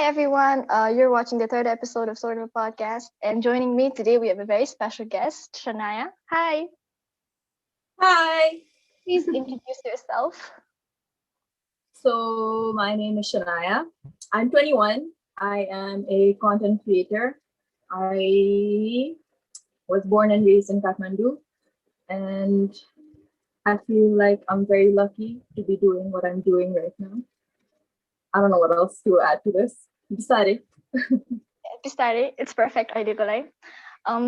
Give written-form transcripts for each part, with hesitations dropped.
everyone. You're watching the third episode of Sort of a Podcast, and joining me today we have a very special guest, Shanaya. Hi, Hi. please introduce yourself. So my name is Shanaya. I'm 21. I am a content creator. I was born and raised in Kathmandu, and I feel like I'm very lucky to be doing what I'm doing right now. I don't know what else to add to this. Decided. To start it, it's perfect. I did like.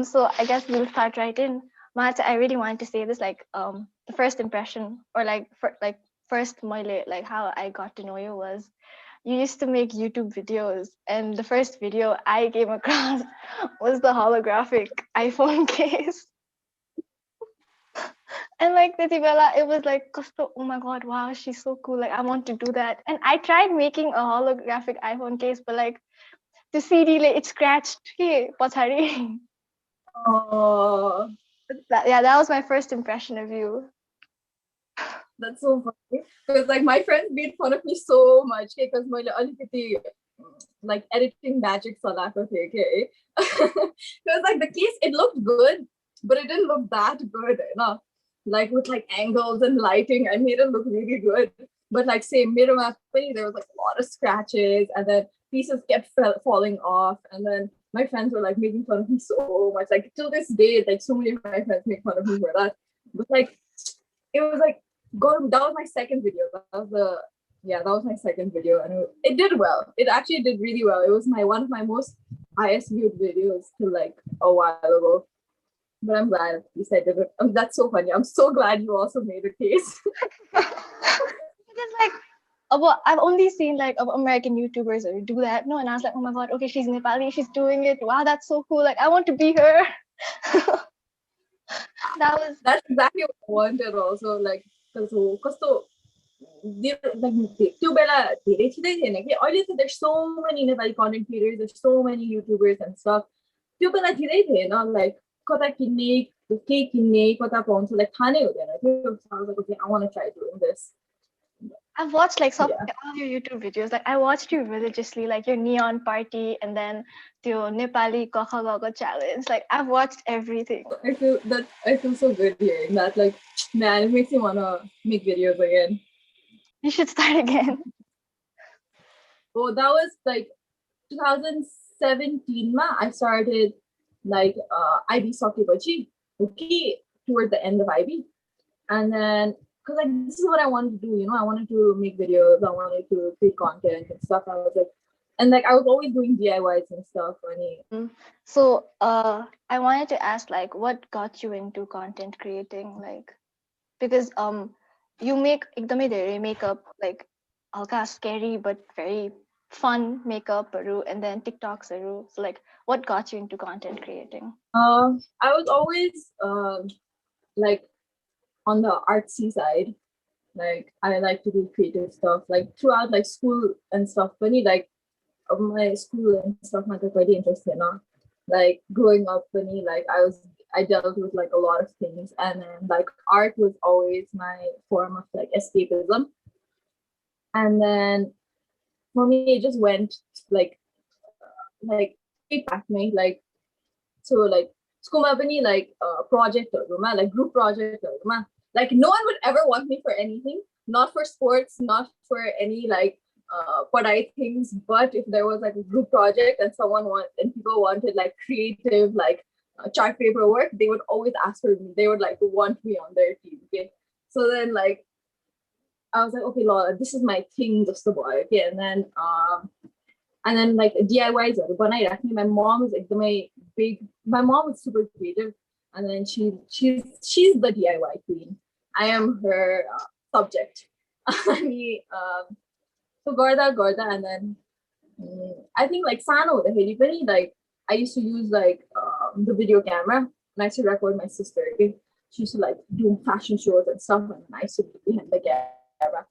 So I guess we'll start right in. Mahat, I really wanted to say this, the first impression, or first my like how I got to know you was you used to make YouTube videos, and the first video I came across was the holographic iPhone case. And like Titibella, it was like, oh my god, wow, she's so cool. Like, I want to do that. And I tried making a holographic iPhone case, but like the CD, like, it scratched. Hey, pachari. Oh, That was my first impression of you. that's so funny. Because like my friends made fun of me so much because my like editing magic salah ko the, okay? Because like the case, it looked good, but it didn't look that good, no? Like with like angles and lighting, I made it look really good. But like say middle there was like a lot of scratches, and then pieces kept falling off, and then my friends were like making fun of me so much. Like till this day, like so many of my friends make fun of me for that. But like it was like God, that was my second video. That was my second video, and it did well. It actually did really well. It was my one of my most highest viewed videos till like a while ago. But I'm glad at least I did it. That's so funny. I'm so glad you also made a case. Because like I've only seen like American YouTubers do that. No, and I was like, oh my god, okay, she's Nepali, she's doing it. Wow, that's so cool. Like, I want to be her. That's exactly what I wanted also. Like, because like त्यो बेला धेरै छिटै थिएन कि अहिले त there's so many Nepali content creators, there's so many YouTubers and stuff. त्यो बेला धेरै थिएन, like कता किन्ने के किन्ने कता पाउँछ like थाहा नै हुँदैन थियो. So I was like, okay, I want to try doing this. I've watched like all your YouTube videos. Like, I watched you religiously, like your neon party, and then the Nepali Kakha Gaga challenge. Like, I've watched everything. I feel so good hearing that. Like, man, it makes me wanna make videos again. You should start again. Oh, that was like 2017 ma. I started like IB Sokebachi, okay, toward the end of IB. And then because like this is what I wanted to do, you know, I wanted to make videos, I wanted to create content and stuff. I was like, and like I was always doing DIYs and stuff. So I wanted to ask, like, what got you into content creating? Like, because you make ekdamai dherai makeup, like halka scary but very fun makeup, and then TikToks. So like, what got you into content creating? I was always like on the artsy side. Like I like to do creative stuff. Like throughout like school and stuff. Funny like my school and stuff like quite interested now. Like growing up funny, like I dealt with like a lot of things, and then like art was always my form of like escapism. And then for me it just went like it back me like so like school like project like group project like no one would ever want me for anything, not for sports, not for any like padai things, but if there was like a group project and people wanted like creative like chart paper work, they would always ask for me. They would like want me on their team. Okay, so then like I was like, okay, Lord, this is my thing, just the boy. Okay, and then like DIYs but my mom is like my mom was super creative, and then she's the DIY queen. I am her subject. I mean, so Gorda, and then I think like Sano the Hilipani, like I used to use like the video camera, and I used to record my sister. Okay? She used to like do fashion shows and stuff, and I used to be behind the camera.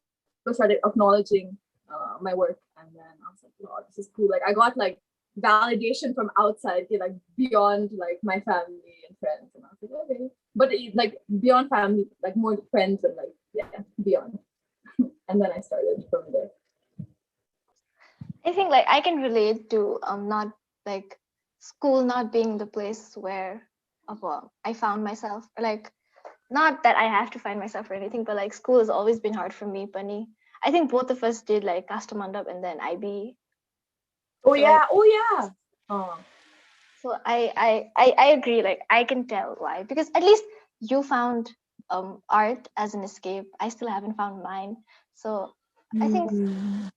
So I started acknowledging my work, and then I was like, "Wow, this is cool!" Like I got like validation from outside, like beyond like my family and friends, and I was like, "Okay," but like beyond family, like more friends and like beyond. And then I started from there. I think like I can relate to not like school not being the place where I found myself. Like not that I have to find myself or anything, but like school has always been hard for me, Bunny. I think both of us did like custom mandap and then IB. Oh So like yeah, oh yeah. Oh, so I agree, like I can tell why. Because at least you found art as an escape. I still haven't found mine. So I think mm.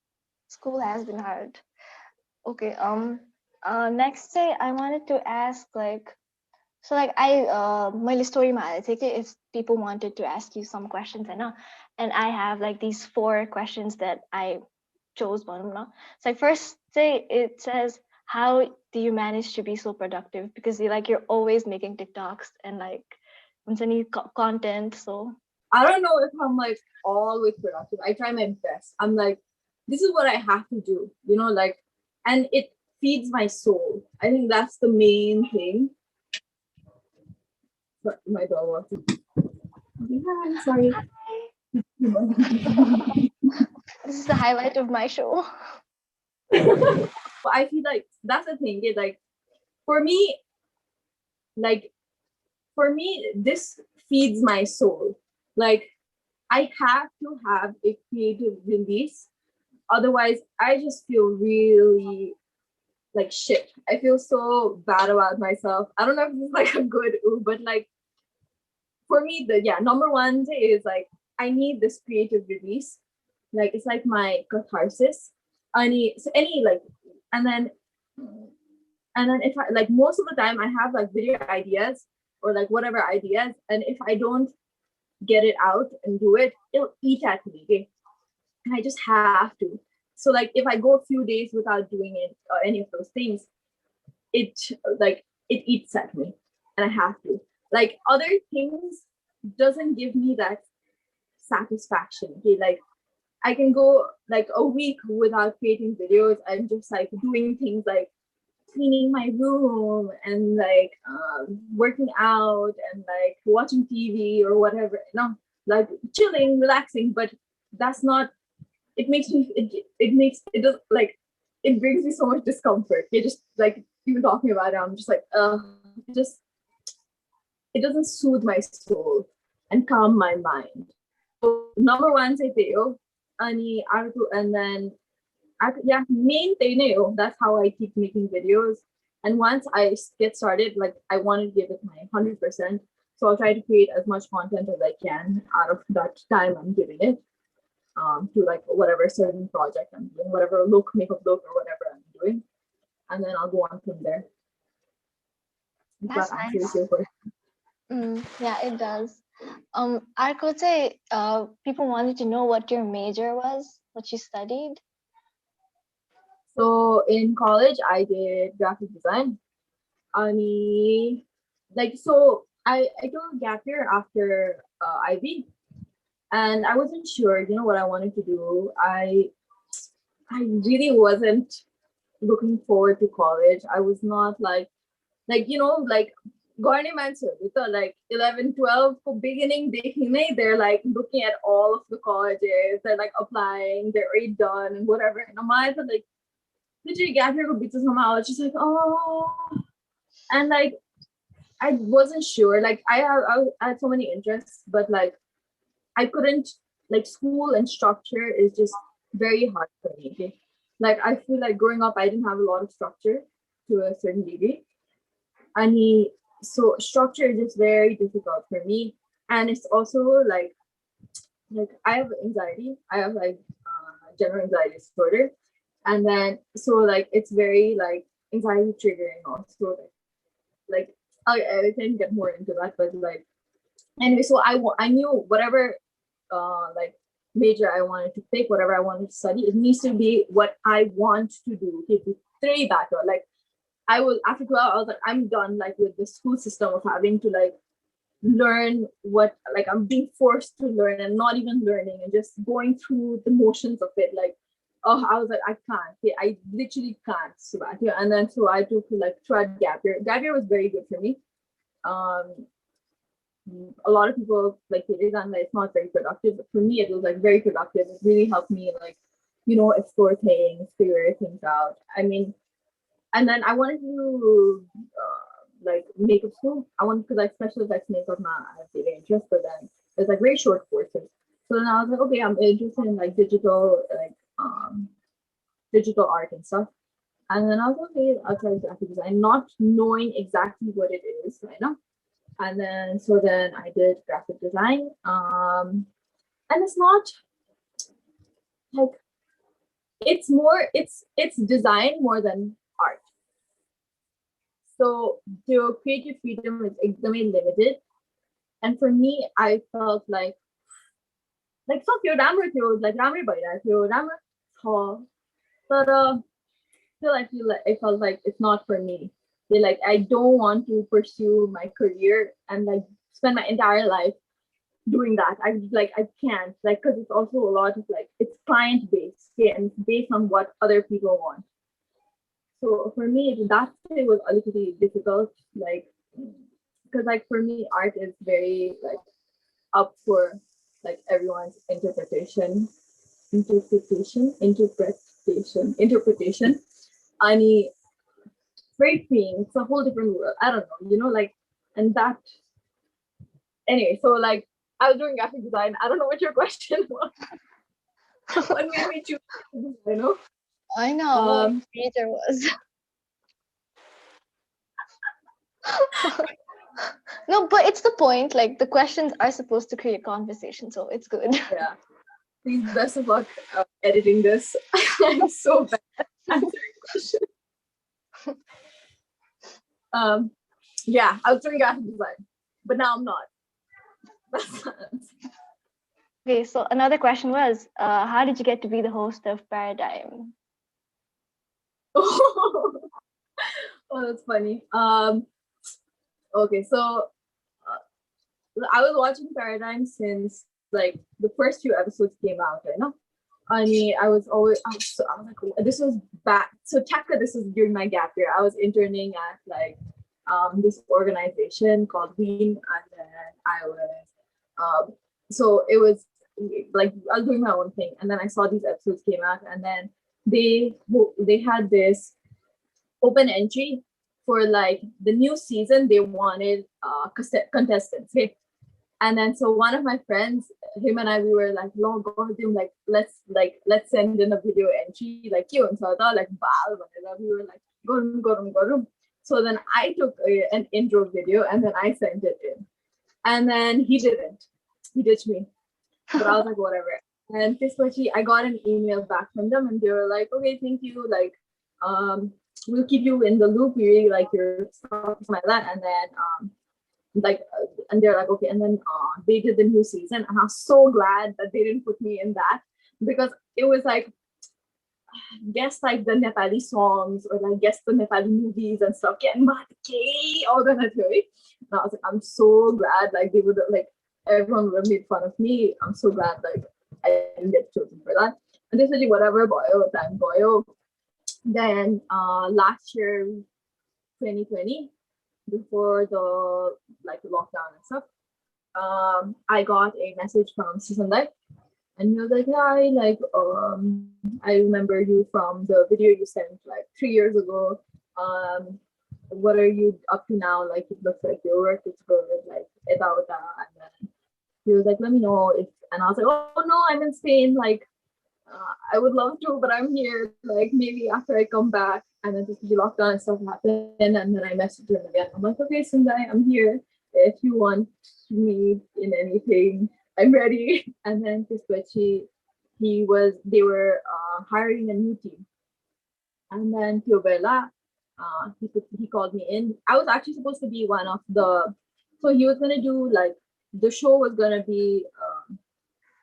school has been hard. Okay, next day I wanted to ask like so like I my story ma take it if people wanted to ask you some questions and I have like these four questions that I chose one no. So like first say it says how do you manage to be so productive because you're always making TikToks and like any content so I don't know if I'm like always productive. I try my best. I'm like, this is what I have to do, you know, like, and it feeds my soul. I think that's the main thing. But my dog wants to. Yeah, sorry. this is the highlight of my show. But I feel like that's the thing. It like for me, like for me, this feeds my soul. Like I have to have a creative release. Otherwise, I just feel really like shit. I feel so bad about myself. I don't know if this is like a good ooh, but like for me, the number one is like I need this creative release. Like it's like my catharsis. Any like and then if I like most of the time I have like video ideas or like whatever ideas, and if I don't get it out and do it, it'll eat at me. Okay? And I just have to. So like if I go a few days without doing it or any of those things, it like it eats at me and I have to. Like other things doesn't give me that satisfaction. Okay, like I can go like a week without creating videos and just like doing things like cleaning my room and like working out and like watching TV or whatever. No, like chilling, relaxing. But that's not. It makes me. It makes it does like it brings me so much discomfort. It just like even talking about it, I'm just like just it doesn't soothe my soul and calm my mind. So number one, say Teo, Ani, Artu, and then yeah, main Teo. That's how I keep making videos. And once I get started, like I want to give it my 100%. So I'll try to create as much content as I can out of that time I'm giving it to like whatever certain project I'm doing, whatever makeup look or whatever I'm doing. And then I'll go on from there. If that That's answers nice. your question. Yeah, it does. I could say people wanted to know what your major was, what you studied. So in college, I did graphic design. Ani, like so, I took a gap year after IB, and I wasn't sure, what I wanted to do. I really wasn't looking forward to college. I was not like government answer with the like 11, 12 for beginning they're like looking at all of the colleges, they're like applying, they're already done and whatever. And I'm like literally gap year ko somehow. It's just like, oh, and like I wasn't sure. Like I had so many interests, but like I couldn't like school and structure is just very hard for me. Okay? Like I feel like growing up I didn't have a lot of structure to a certain degree. And so structure is just very difficult for me. And it's also like I have anxiety. I have like general anxiety disorder. And then so like it's very like anxiety triggering also like I can get more into that, but like anyway, so I knew whatever like major I wanted to pick, whatever I wanted to study, it needs to be what I want to do. Okay, three background. Like I was after 12, I was like, I'm done like with the school system of having to like learn what like I'm being forced to learn and not even learning and just going through the motions of it. Like, oh, I was like, I can't. Okay, I literally can't. So yeah, and then so I took like tried gap year. Gap year was very good for me. Um, a lot of people like it is and it's not very productive, but for me it was like very productive. It really helped me like explore things, figure things out. I mean, and then I wanted to like makeup school. I wanted to like special effects makeup, not as big interest, but then it's like very short courses. So then I was like, okay, I'm interested in like digital art and stuff. And then I was like, okay, I'll try graphic design, not knowing exactly what it is right now. And then I did graphic design. And it's not like it's design more than art. So your creative freedom is extremely limited. And for me, I felt like so few rammer like rammer by that rammer tall. But I felt like it's not for me. Like I don't want to pursue my career and like spend my entire life doing that. I can't, like, because it's also a lot of like it's client based, yeah, and it's based on what other people want. So for me, that it was a little bit difficult, like because like for me, art is very like up for like everyone's interpretation. I mean, very freeing. It's a whole different world. I don't know, like, and that anyway. So like, I was doing graphic design. I don't know what your question was. What made me choose? I know what creator was. No, but it's the point. Like the questions are supposed to create conversation, so it's good. Yeah. Please, best of luck editing this. I'm so bad at answering questions. Yeah, I was doing graphic design, but now I'm not. That's Okay, so another question was, how did you get to be the host of Paradigm? oh, that's funny. Okay, so I was watching Paradigm since like the first few episodes came out, right? No, I mean, I was like, this was back. So Taka, this was during my gap year. I was interning at like this organization called Ween, and then I was so it was like I was doing my own thing, and then I saw these episodes came out, and then they had this open entry for like the new season. They wanted contestants. Okay? And then so one of my friends, him and I, we were like, "Lord God, let's send in a video entry like you and so like bal whatever." We were like, "Go." So then I took an intro video and then I sent it in, and then he didn't. He ditched me, but I was like, whatever. And especially, I got an email back from them, and they were like, "Okay, thank you. Like, we'll keep you in the loop. We really like your stuff like that." And then and they're like, okay. And then they did the new season, and I'm so glad that they didn't put me in that, because it was like guess like the Nepali songs or like guess the Nepali movies and stuff. And all the theory. And I was like, I'm so glad like they would like everyone would have made fun of me. I'm so glad like I didn't get chosen for that. And this is whatever boyo time boyo. Then last year 2020, before the like lockdown and stuff, I got a message from Susan, and he was like, "Hi, like, I remember you from the video you sent like 3 years ago. Um, what are you up to now? Like, it looks like your work is good, like, about that." And then he was like, "Let me know if," and I was like, "Oh no, I'm in Spain. Like, I would love to, but I'm here. Like, maybe after I come back." And then just the lockdown and stuff happened, and then I messaged him again. I'm like, "Okay, Sundai, I'm here. If you want me in anything, I'm ready." And then Kispechi, they were hiring a new team. And then Piobella, he called me in. I was actually supposed to be one of so he was gonna do like the show was gonna be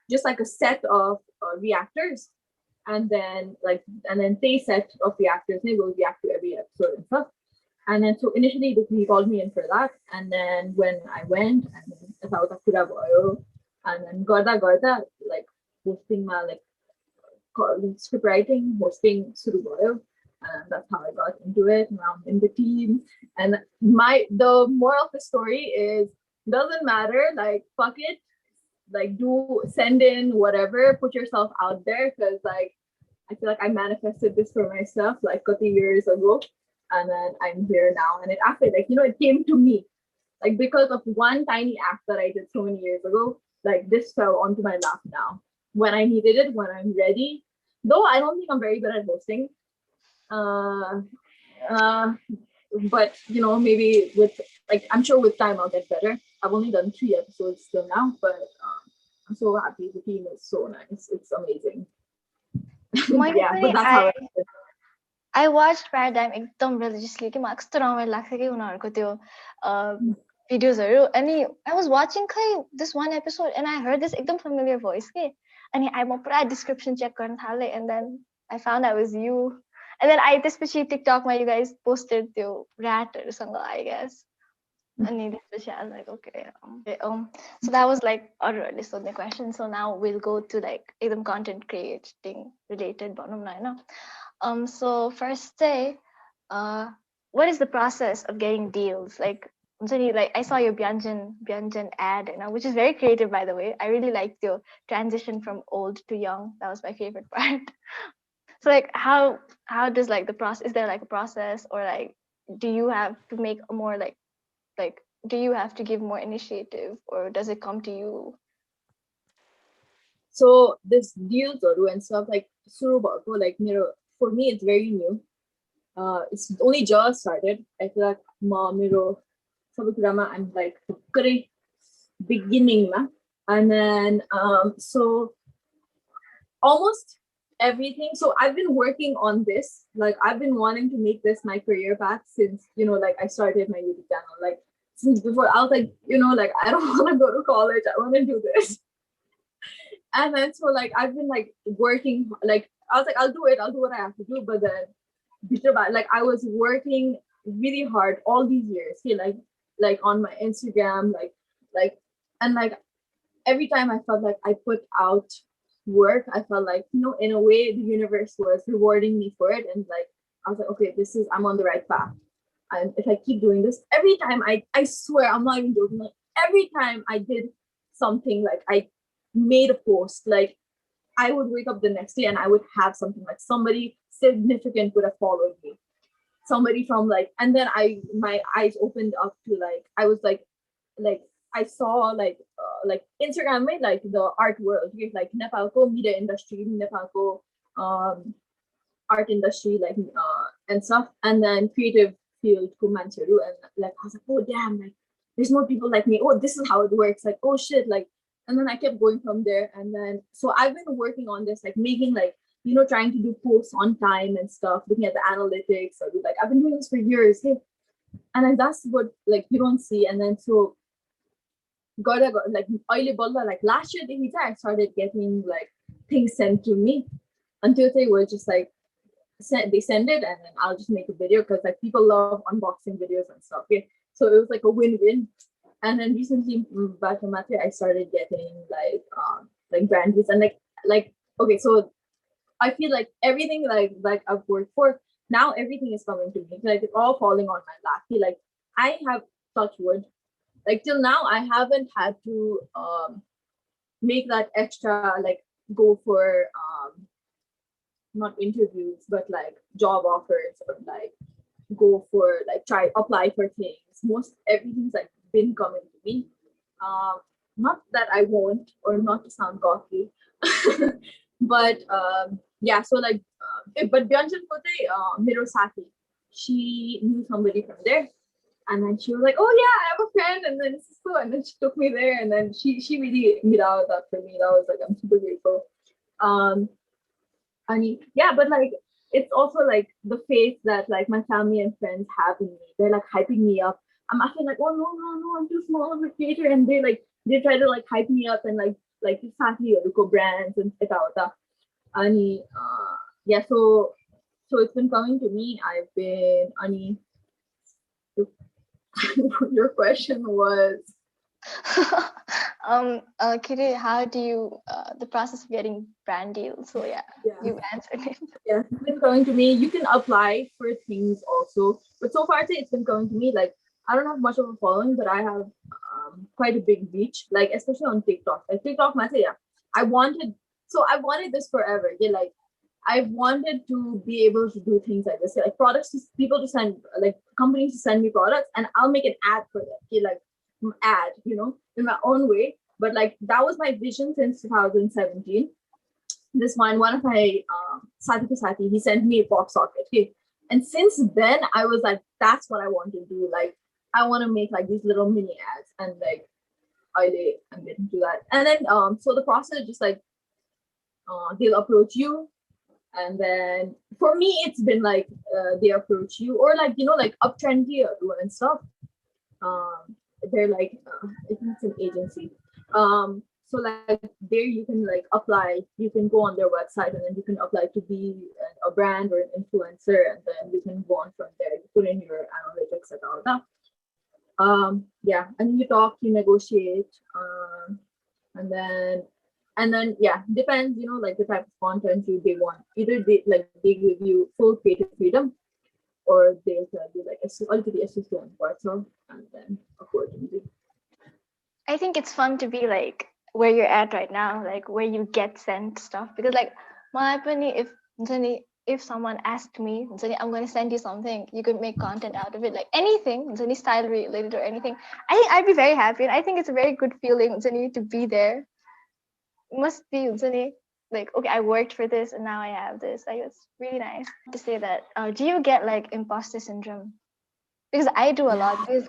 just like a set of reactors, and then they set of reactors. They will react to every episode and stuff. And then so initially he called me in for that, and then when I went, and then I was like Trivago, and then Gorda like hosting my like script writing, hosting Suruboyo. And that's how I got into it. Now I'm in the team. And the moral of the story is doesn't matter, like fuck it. Like do send in whatever, put yourself out there, because like I feel like I manifested this for myself like 30 years ago, and then I'm here now. And it actually, like, it came to me like because of one tiny act that I did so many years ago. Like this fell onto my lap now when I needed it, when I'm ready. Though I don't think I'm very good at hosting. Uh, uh, but maybe with like I'm sure with time I'll get better. I've only done 3 episodes still now, but I'm so happy. The team is so nice. It's amazing. मैले Yeah, पनि but that's how it is. I watched Paradigm एकदम religiously कि मलाई कस्तो रमाइलो लाग्छ कि उनीहरूको त्यो भिडियोजहरू अनि I was watching खै this one episode and I heard this एकदम familiar voice के अनि म पुरा description check गर्न थालेँ and then I found that was you and then I त्यसपछि TikTokमा you guys posted त्यो ratहरूसँग I guess अनि त्यसपछि I was like okay so that was like अरूहरूले सोध्ने question so now we'll go to like एकदम content creating related भनौँ न होइन so first say what is the process of getting deals like like I saw your Byanjan ad which is very creative by the way. I really liked your transition from old to young. That was my favorite part. So like how does like the process, is there like a process or like do you have to make a more like do you have to give more initiative or does it come to you? So this deals and stuff like Surubako, like for me it's very new. It's only just started. I feel like miro sabukurama I'm like beginning ma. And then so almost everything. So I've been working on this. Like I've been wanting to make this my career path since like I started my YouTube channel. Like since before I was like like I don't want to go to college. I want to do this. And then so like I've been like working like I was like I'll do it. I'll do what I have to do. But then like I was working really hard all these years. See like on my Instagram like and like every time I felt like I put out work, I felt like, in a way the universe was rewarding me for it. And like, I was like, okay, I'm on the right path. And if I keep doing this, every time I swear, I'm not even joking, like every time I did something, like I made a post, like I would wake up the next day and I would have something like somebody significant would have followed me. Somebody from like, and then my eyes opened up to like, I was like I saw like Instagram made like the art world, like Nepalco media industry, Nepalco art industry, like and stuff, and then creative field Kumancheru, and like I was like, oh damn, like there's more people like me. Oh, this is how it works. Like oh shit, like, and then I kept going from there, and then so I've been working on this, like making like trying to do posts on time and stuff, looking at the analytics. Or like I've been doing this for years, hey, and then that's what like you don't see, and then so got like oily balla like last year I started getting like things sent to me until they were just like they send it and then I'll just make a video because like people love unboxing videos and stuff. Okay, so it was like a win-win. And then recently back in Matthew, I started getting like brand deals and like okay, so I feel like everything like I've worked for now, everything is coming to me, like it's all falling on my lap. Like I have touch wood, like till now I haven't had to make that extra like go for not interviews but like job offers or like go for like try apply for things. Most everything's like been coming to me. Not that I won't, or not to sound cocky, but yeah, so like but Byanjan Kote Mirosaki, she knew somebody from there. And then she was like, "Oh yeah, I have a friend," and then so, and then she took me there, and then she really made out that for me. That was like I'm super grateful. Um, I mean, yeah, but like it's also like the faith that like my family and friends have in me. They're like hyping me up. I'm actually like, "Oh no, I'm too small of a creator," and they try to like hype me up and like exactly go brands and stuff. And yeah, so it's been coming to me. I've been your question was Kiri, how do you the process of getting brand deals? So yeah, you answered it. Yeah, it's been coming to me. You can apply for things also, but so far it's been coming to me. Like I don't have much of a following, but I have quite a big reach. Like especially on TikTok. Like TikTok, yeah. I wanted this forever. Yeah, like I wanted to be able to do things like this, like products, to people to send, like companies to send me products, and I'll make an ad for them. Okay, like ad, in my own way. But like that was my vision since 2017. This one of my Sati, he sent me a pop socket. Okay, and since then I was like, that's what I want to do. Like I want to make like these little mini ads, and like I'm getting to that. And then so the process is just like they'll approach you, and then for me it's been like they approach you, or like like Uptrendy and stuff. um they're like I think it's an agency. So like there you can like apply, you can go on their website, and then you can apply to be a brand or an influencer, and then you can go on from there, you put in your analytics and all that. Yeah, and you talk, you negotiate. And then yeah, depends, like the type of content they want. Either they give you full creative freedom, or they'll tell you like all to the assistant parts of, and then accordingly. I think it's fun to be like where you're at right now, like where you get sent stuff. Because like malapani, if someone asked me, I'm gonna send you something, you could make content out of it, like anything, style related or anything. I think I'd be very happy, and I think it's a very good feeling to be there. It must be like, okay, I worked for this and now I have this. Like it's really nice to say that. Do you get like imposter syndrome? Because I do a lot. Yeah. Because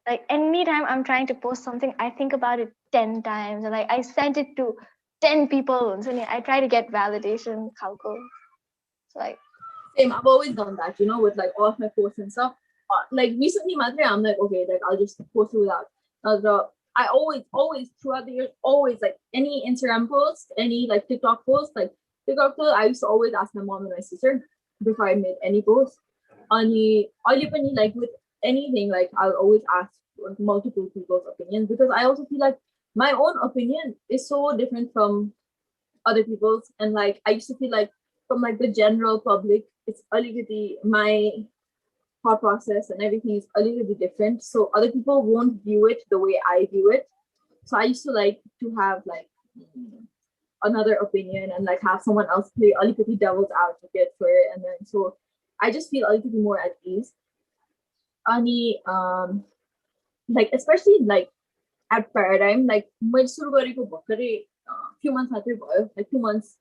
like anytime I'm trying to post something, I think about it 10 times, and like I sent it to 10 people. And so I try to get validation. Kalko. So like Same. I've always done that, with like all of my posts and stuff. Like recently, I'm like, okay, like I'll just post it without. I always throughout the years, always like any Instagram post, any like TikTok post, I used to always ask my mom and my sister before I made any post. Like with anything, like I'll always ask like, multiple people's opinions, because I also feel like my own opinion is so different from other people's, and like I used to feel like from like the general public, it's a little bit my thought process and everything is a little bit different, so other people won't view it the way I view it. So I used to like to have like another opinion, and like have someone else play a little bit devil's advocate for it, and then so I just feel a little bit more at ease. Ani like especially like at Paradigm, like मैले सुरु गरेको भर्खरै few months मात्रै भयो, like 2 months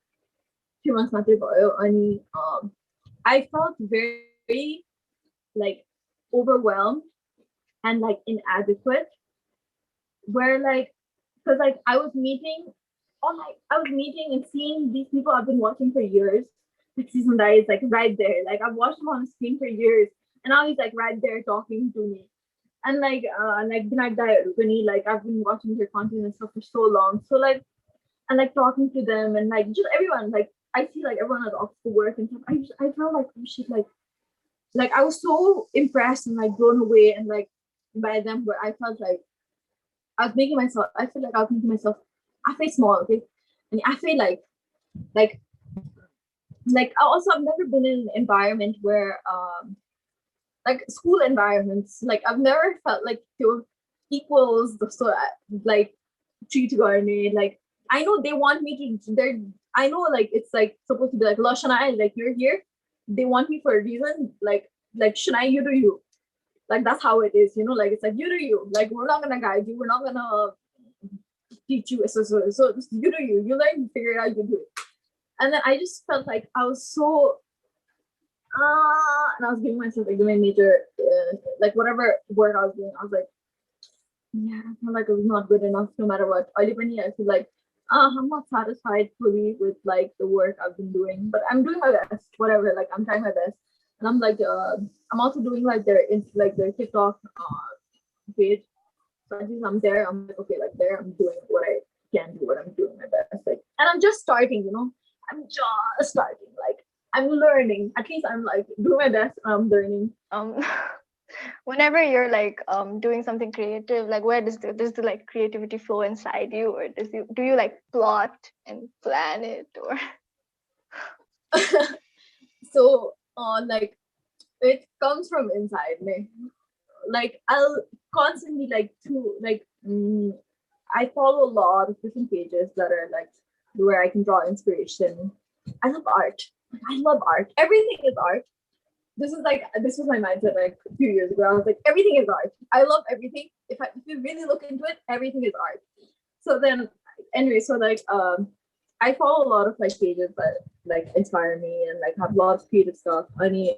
मात्रै भयो, अनि I felt very like overwhelmed and like inadequate, where like because like I was meeting and seeing these people I've been watching for years. Like season that is like right there. Like I've watched him on screen for years, and now he's like right there talking to me. And like Binayak Dayarukuni, like I've been watching their content and stuff for so long. So like and like talking to them, and like just everyone, like I see like everyone at office work and stuff. I felt like oh shit, like I was so impressed and like blown away and like by them, but I felt like I feel like I was making myself I feel small, okay? And I feel like also I've never been in an environment where like school environments, like I've never felt like your equals the so like treat garne. Like I know they want me to they're I know like it's like supposed to be like Shanaya, like you're here. They want me for a reason, like Shanaya, you do you. Like that's how it is, like it's like you do you. Like we're not gonna guide you, we're not gonna teach you. So you do you. You learn, figure it out, you do it. And then I just felt like I was so and I was giving myself like doing major like whatever work I was doing, I was like, yeah, I felt like it was not good enough no matter what. I feel like I'm not satisfied fully with like the work I've been doing, but I'm doing my best, whatever, like I'm trying my best. And I'm like I'm also doing like their TikTok page. So at least I'm there. I'm like, okay, like there, I'm doing what I can do, what I'm doing my best. Like, and I'm just starting, I'm just starting. Like, I'm learning. At least I'm like doing my best. I'm learning. whenever you're like doing something creative, like where does the like creativity flow inside you, or do you like plot and plan it, or So, like, it comes from inside me. Like, I'll constantly like to like. I follow a lot of different pages that are like where I can draw inspiration. I love art. I love art. Everything is art. This was my mindset like a few years ago. I was like, everything is art. I love everything. If you really look into it, everything is art. So then anyway, so like I follow a lot of like pages that like inspire me and like have a lot of creative stuff. Any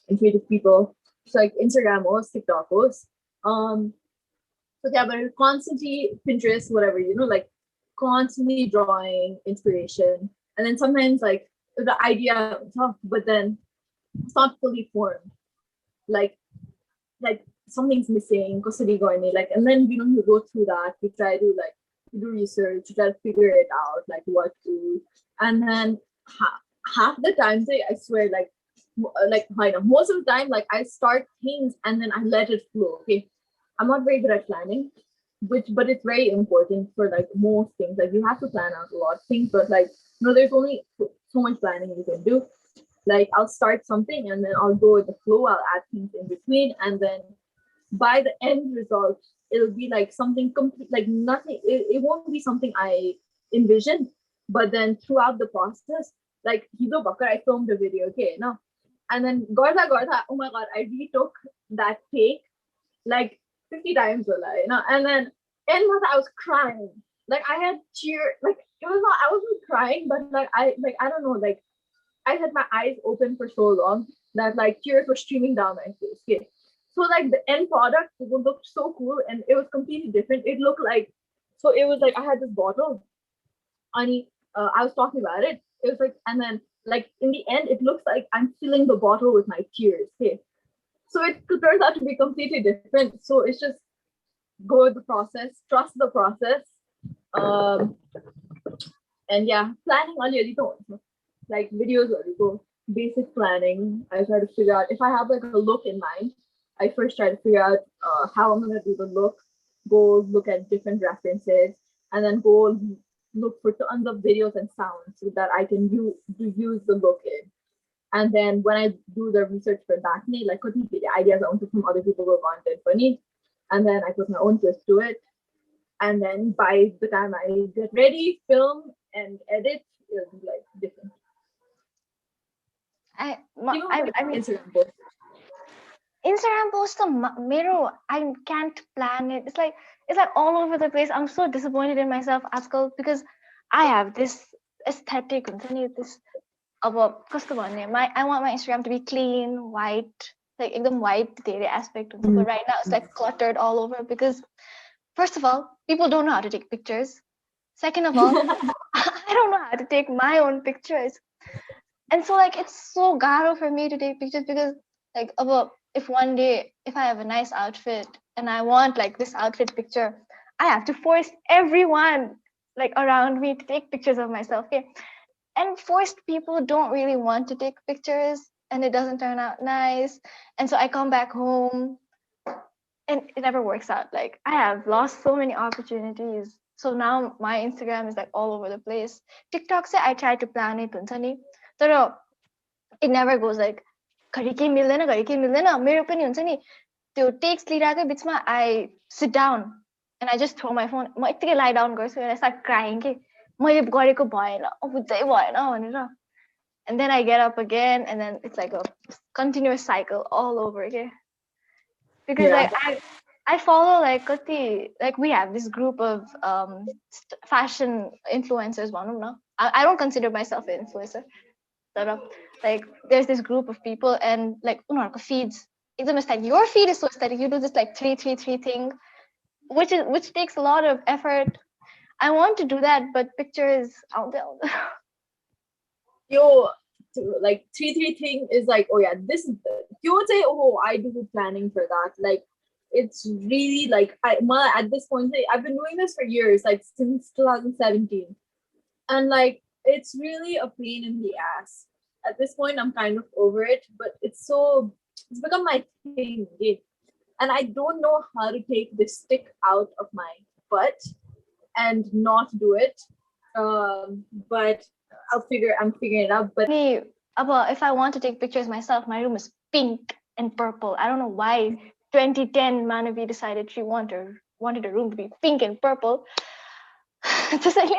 and creative people. So like Instagram or TikTok posts. So yeah, but constantly Pinterest, whatever, like constantly drawing inspiration. And then sometimes like the idea tough, but then it's not fully formed. Like like something's missing, like, and then you go through that, you try to like do research, you try to figure it out, like what to, and then half the time, say, I swear, like most of the time, like I start things and then I let it flow. Okay, I'm not very good at planning, which but it's very important for like most things. Like you have to plan out a lot of things, but like there's only so much planning you can do. Like I'll start something and then I'll go with the flow. I'll add things in between, and then by the end result, it'll be like something complete, like nothing. It won't be something I envisioned, but then throughout the process, like Hido Bakar, I filmed a video, okay, no, and then Gorda Gorda, oh my god, I retook that take like 50 times, and then in I was crying. Like I had like it was not, I wasn't crying, but like I don't know, like I had my eyes open for so long that like tears were streaming down my face. Okay. So like the end product looked so cool and it was completely different. It looked like, so it was like I had this bottle, and I was talking about it. It was like, and then like in the end, it looks like I'm filling the bottle with my tears. Okay. So it turns out to be completely different. So it's just go with the process, trust the process. Um, and yeah, planning already don't. Like videos already go basic planning. I try to figure out if I have like a look in mind. I first try to figure out how I'm gonna do the look. Go look at different references, and then go look for tons of videos and sounds so that I can use the look in. And then when I do the research for that, like what the ideas I want to from other people who content funny, and then I put my own twist to it. And then by the time I get ready, film and edit, it'll be like different. Even with I mean, Instagram posts. Instagram posts the mirror. I can't plan it. It's like all over the place. I'm so disappointed in myself, Askal, because I have this aesthetic and this about my I want my Instagram to be clean, white, like एकदम white धेरै aspect हुन्छ. But right now it's like cluttered all over because first of all, people don't know how to take pictures. Second of all, I don't know how to take my own pictures. And so like it's so garo for me to take pictures because like about if one day if I have a nice outfit and I want like this outfit picture, I have to force everyone like around me to take pictures of myself. Okay. And forced people don't really want to take pictures and it doesn't turn out nice. And so I come back home and it never works out. Like I have lost so many opportunities. So now my Instagram is like all over the place. TikTok say I try to plan it, but it never goes like घरि केही मिल्दैन घरि केही मिल्दैन मेरो पनि हुन्छ नि त्यो टेक्स्ट लिइरहेकै बिचमा I sit down and I just throw my phone म यत्तिकै lie down गर्छु and I start crying के मैले गरेको भएन बुझ्दै भएन भनेर and then I get up again and then it's like a continuous cycle all over again because Yeah. like I follow like we have this group of fashion influencers भनौँ न I don't consider myself an influencer तर like there's this group of people and like उनीहरूको feeds एकदम aesthetic your feed is so aesthetic you do this like 333 thing which takes a lot of effort I want to do that but pictures out there Yo, like 3-3 thing is like, oh yeah, this is you would say, oh, I do planning for that. Like it's really like at this point I've been doing this for years, like since 2017. And like it's really a pain in the ass. At this point I'm kind of over it, but it's become my thing. Okay? And I don't know how to take the stick out of my butt and not do it. But I'm figuring it out. But if I want to take pictures myself my room is pink and purple I don't know why 2010 Manavi decided she wanted a room to be pink and purple Just like,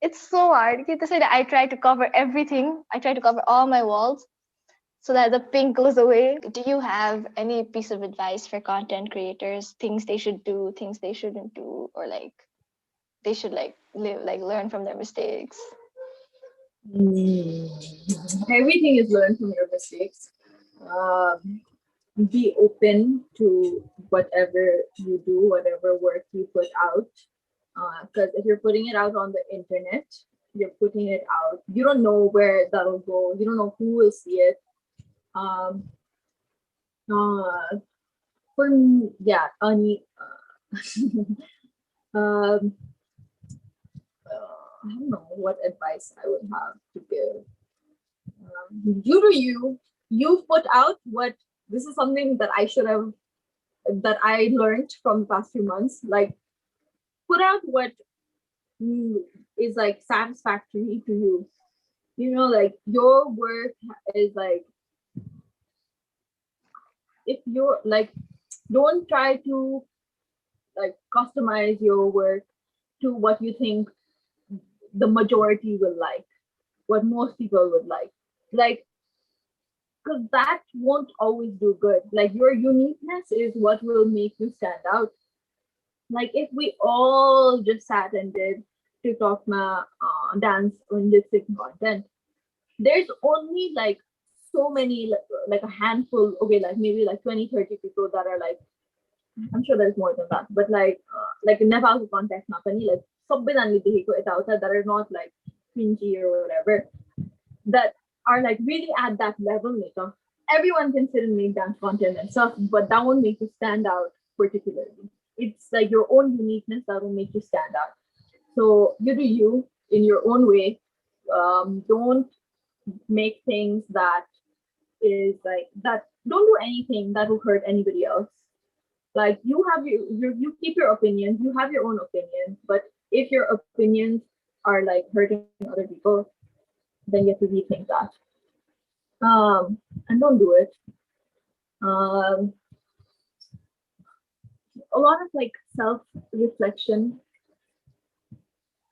it's so hard. Just like I try to cover everything. I try to cover all my walls so that the pink goes away. Do you have any piece of advice for content creators? Things they should do, things they shouldn't do, or like they should like live, like learn from their mistakes? Everything is learned from your mistakes. Um, be open to whatever you do, whatever work you put out. Because if you're putting it out on the internet, you're putting it out. You don't know where that'll go. You don't know who will see it. Um, for me, yeah, um, I don't know what advice I would have to give. You do you. You've put out what. This is something that I should have, that I learned from the past few months. Like, put out what is like satisfactory to you. You know, like your work is like, if you're like, don't try to like customize your work to what you think the majority will like, what most people would like, because that won't always do good. Like, your uniqueness is what will make you stand out. Like, if we all just sat and did TikTok dance or lip sync content, there's only like so many, like a handful, okay, like maybe like 20, 30 people that are like, I'm sure there's more than that, but like Nepal context company, like संविधान देखेको को यताउता that are not like cringy or whatever, that are like really at that level. Like, everyone can sit and make dance content and stuff, but that won't make you stand out particularly. It's like your own uniqueness that will make you stand out. So you do you in your own way. Don't make things that is like that. Don't do anything that will hurt anybody else. Like, you have you keep your opinions, you have your own opinions, but if your opinions are like hurting other people, then you have to rethink that. And don't do it. um a lot of like self reflection.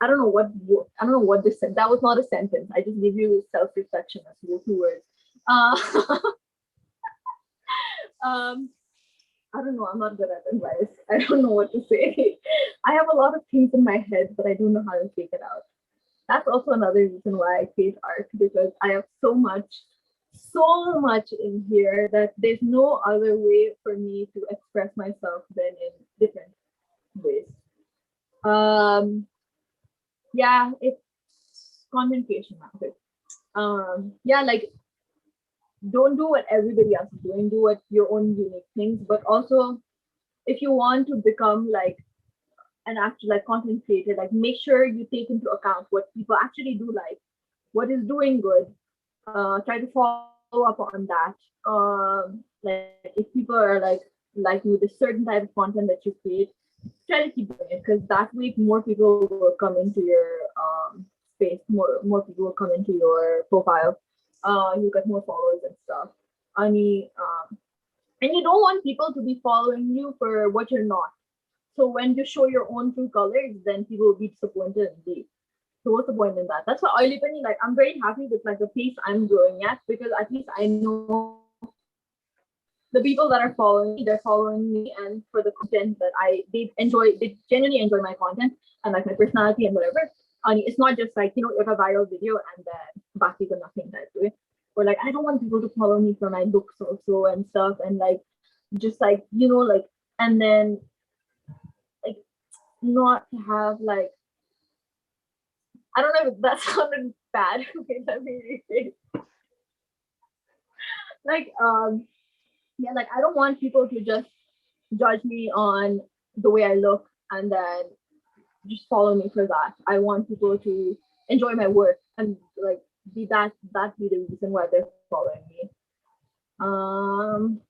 I don't know what this said. That was not a sentence. I just give you self reflection as two words. uh um I don't know. I'm not good at advice. I don't know what to say. I have a lot of things in my head, but I don't know how to take it out. That's also another reason why I create art, because I have so much in here that there's no other way for me to express myself than in different ways. Um, yeah, it's content creation matters. Yeah, like, don't do what everybody else is doing. Do what your own unique things, but also if you want to become like an actual like content creator, like make sure you take into account what people actually do like, what is doing good. Try to follow up on that. Like, if people are like you with a certain type of content that you create, try to keep doing it, because that way more people will come into your space. More people will come into your profile. You get more followers and stuff. And you don't want people to be following you for what you're not. So when you show your own true colors, then people will be disappointed and leave. So what's the point in that? That's why Oily Penny, like, I'm very happy with like the pace I'm growing at, because at least I know the people that are following me, they're following me and for the content that they genuinely enjoy my content and like my personality and whatever. And it's not just like, like a viral video and then back people nothing type to it. Or like, I don't want people to follow me for my looks also and stuff, and like just like, like, and then like not to have like, I don't know if that sounded bad. Okay, let me rephrase. Like, yeah, like, I don't want people to just judge me on the way I look and then just follow me for that. I want people to enjoy my work and like be the reason why they're following me. Um,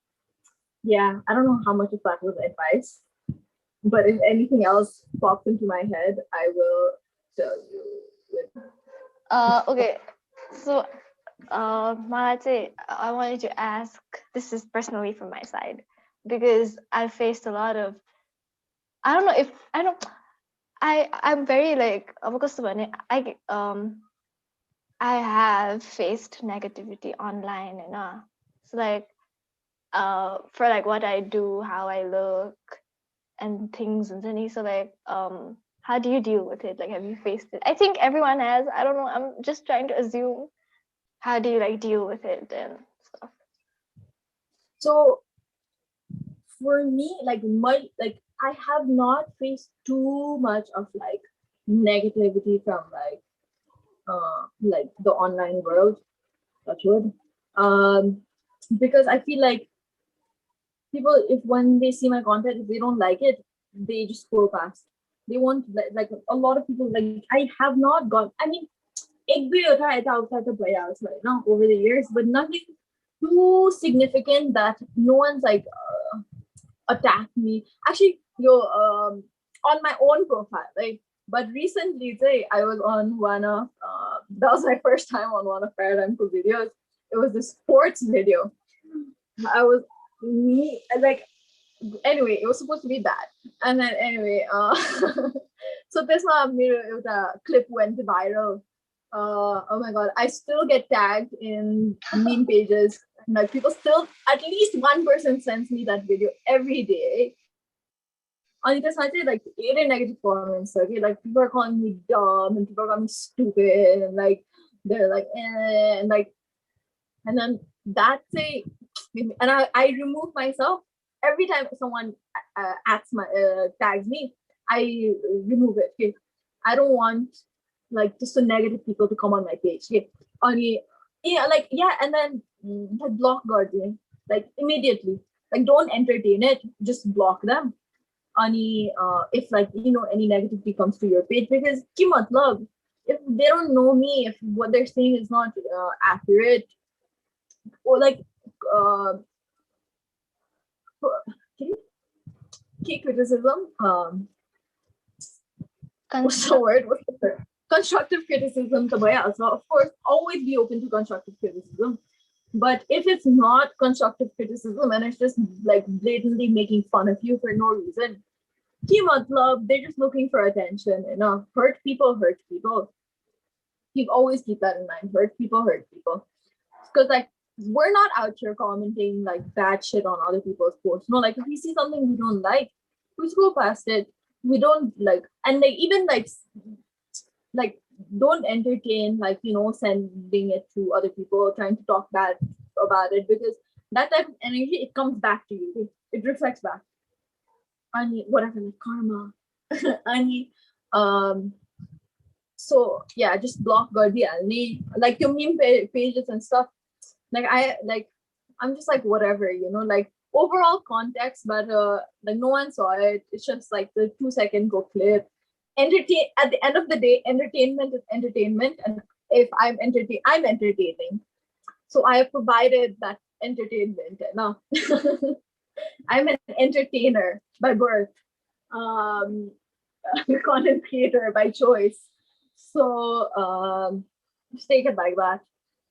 yeah, I don't know how much of that was advice, but if anything else pops into my head, I will tell you. Okay. So, Malate, I wanted to ask, this is personally from my side, because I faced a lot of, I don't know if, I don't, I'm very like अब कस्तो भने I have faced negativity online and so like for like what I do, how I look and things and then so like how do you deal with it? Like have you faced it? I think everyone has. I don't know. I'm just trying to assume. How do you like deal with it and stuff? So for me, like I have not faced too much of like negativity from like the online world. Touch wood. Um, because I feel like people, if when they see my content, if they don't like it, they just scroll past. They want like a lot of people, like I have not got, I mean, एक भी होता है outside the playouts right now over the years, but nothing too significant that no one's like attacked me. Actually, on my own profile, right? But recently, say I was on one of that was my first time on one of Paradigm Cool videos. It was the sports video. I was me like anyway, it was supposed to be that. And then anyway, so this one the clip went viral. Oh my god, I still get tagged in meme pages. Like people still, at least one person sends me that video every day. And it has like 8 negative comments. Okay, like people are calling me dumb and people are calling me stupid and like they're like and like and then that's a and I remove myself every time someone tags me. I remove it. Okay, I don't want like just the negative people to come on my page. Okay, only yeah, like yeah, and then like block guardian like immediately. Like don't entertain it. Just block them. Only if like any negativity comes to your page because ki matlab, if they don't know me, if what they're saying is not accurate or like uh, key criticism. What's the Construct. word? What's the word? Constructive criticism. So of course, always be open to constructive criticism. But if it's not constructive criticism and it's just like blatantly making fun of you for no reason, ki matlab, they're just looking for attention. Hurt people hurt people. You always keep that in mind. Hurt people hurt people. Because like we're not out here commenting like bad shit on other people's posts. No, like if we see something we don't like, we scroll past it. We don't like, and like even like don't entertain like sending it to other people, trying to talk bad about it because that type of energy it comes back to you. It reflects back. And whatever like karma. And so yeah, just block Gordialni. Like your meme pages and stuff like I'm just like whatever like overall context but like no one saw it. It's just like the 2 second go clip. Entertain at the end of the day, entertainment is entertainment, and if I'm entertaining, so I have provided that entertainment now. I'm an entertainer by birth, um a content creator by choice, so just take it like that.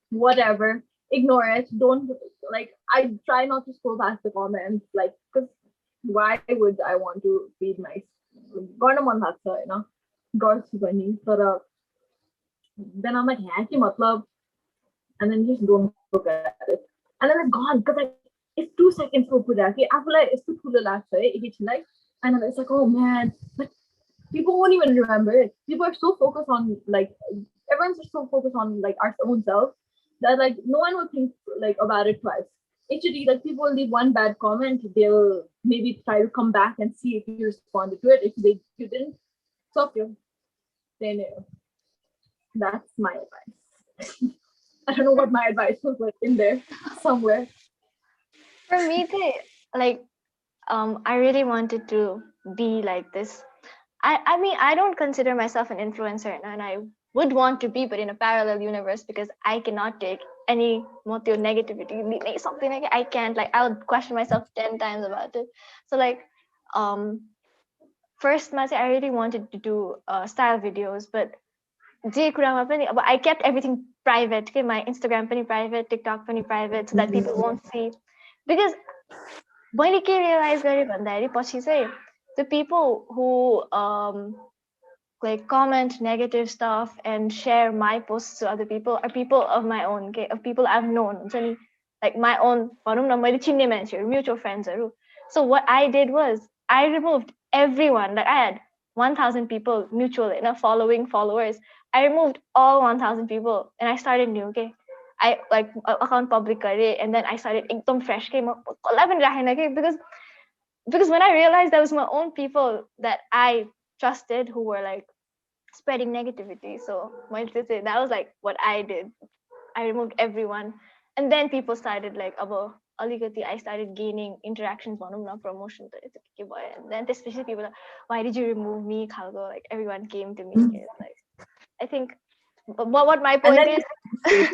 Whatever, ignore it. Don't like. I try not to scroll past the comments, like, because why would I want to feed my Gardaman Hatsa, God's bunny, but then I'm like, yeah, ki matlab, and then just don't look at it. And then it's gone because like it's 2 seconds for Pudaki. I feel like it's too cool like, and then it's like, oh man, like people won't even remember it. People are so focused on like everyone's just so focused on like our own self that like no one will think like about it twice. Actually, like people will leave one bad comment, they'll maybe try to come back and see if you responded to it. If you didn't, it's okay. Then that's my advice. I don't know what my advice was, like in there somewhere. For me, like I really wanted to be like this. I mean I don't consider myself an influencer and I would want to be, but in a parallel universe because I cannot take any motive negativity, something like I can't. Like I'll question myself 10 times about it. So like um first I really wanted to do style videos, but I kept everything private. Okay, my Instagram pani private, TikTok pani private, so that people won't see. Because मैले के realize गरेँ भन्दाखेरि पछि चाहिँ the people who like comment negative stuff and share my posts to other people are people of my own, okay, of people I've known. So, like my own mutual friends. So what I did was I removed everyone. Like I had 1,000 people mutual in a following followers. I removed all 1,000 people and I started new. Okay, I like account public kare, and then I started एकदम fresh के because when I realized that was my own people that I trusted who were like spreading negativity. So my sister, that was like what I did. I removed everyone. And then people started like about aligati, I started gaining interactions one on promotion. And then especially people like, why did you remove me? Khalgo? Like everyone came to me. It's like I think what my And point then is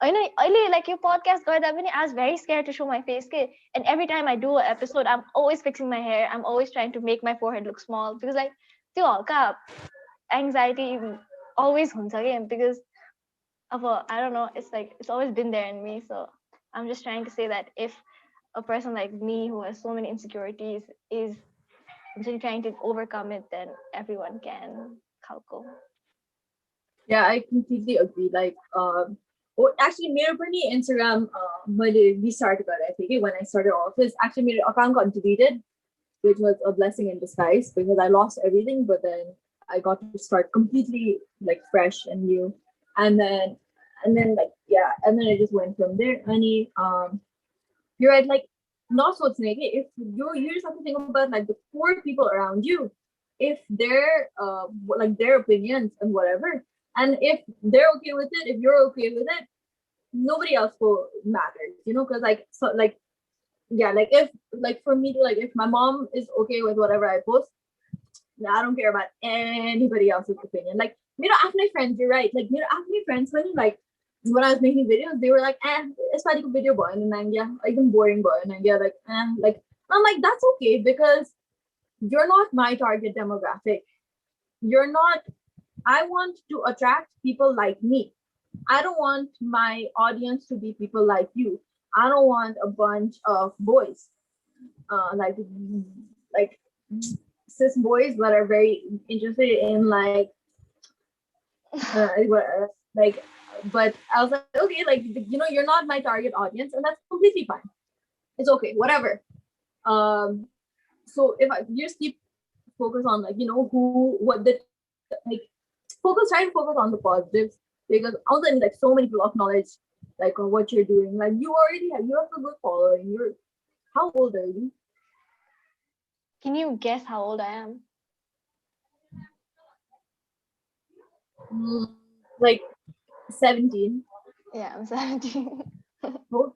I know like your podcast I was very scared to show my face. Okay? And every time I do an episode, I'm always fixing my hair. I'm always trying to make my forehead look small because like anxiety always hunts again because of I don't know, it's like it's always been there in me. So I'm just trying to say that if a person like me who has so many insecurities is actually trying to overcome it, then everyone can. Kalko. yeah, I completely agree. Like, oh, actually, मेरे पनि Instagram मैले restart गरेँ थिएँ कि when I started office. Actually, मेरो account got deleted, which was a blessing in disguise because I lost everything. But then I got to start completely like fresh and new, and then like yeah, and then I just went from there. Any you're right, like not so it's negative. If you just have to think about like the poor people around you, if their like their opinions and whatever, and if they're okay with it, if you're okay with it, nobody else will matters, you know, because like so like yeah, like if like for me, like if my mom is okay with whatever I post, I don't care about anybody else's opinion. Like, after friends, you're right. Like, after friends, when I was making videos, they were like, it's like a video boy, and then yeah, like boring boy, and then yeah, like I'm like that's okay because you're not my target demographic. You're not. I want to attract people like me. I don't want my audience to be people like you. I don't want a bunch of boys, like cis boys that are very interested in like but I was like, okay, like you're not my target audience, and that's completely fine. It's okay, whatever. Um, so if I you just keep focus on like who what the like focus try to focus on the positives because also like so many people acknowledge like what you're doing. Like you have a good following. You're how old are you? Can you guess how old I am? Mm, like 17. Yeah, I'm 17. Oh,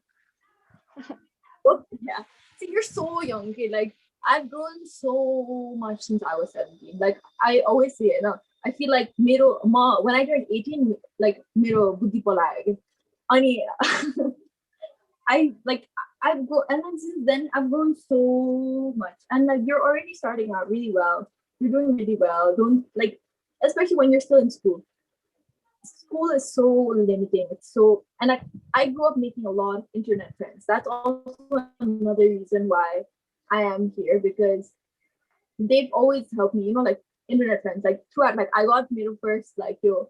oh, yeah. See, you're so young. Okay, like I've grown so much since I was 17. Like I always say, I feel like when I turned 18, like mero buddhi palaya. Ani, I like I've grown, and then since then I've grown so much. And like you're already starting out really well. You're doing really well. Don't like, especially when you're still in school. School is so limiting. It's so, and I grew up making a lot of internet friends. That's also another reason why I am here because they've always helped me. Like internet friends. Like throughout, like I got made a first like your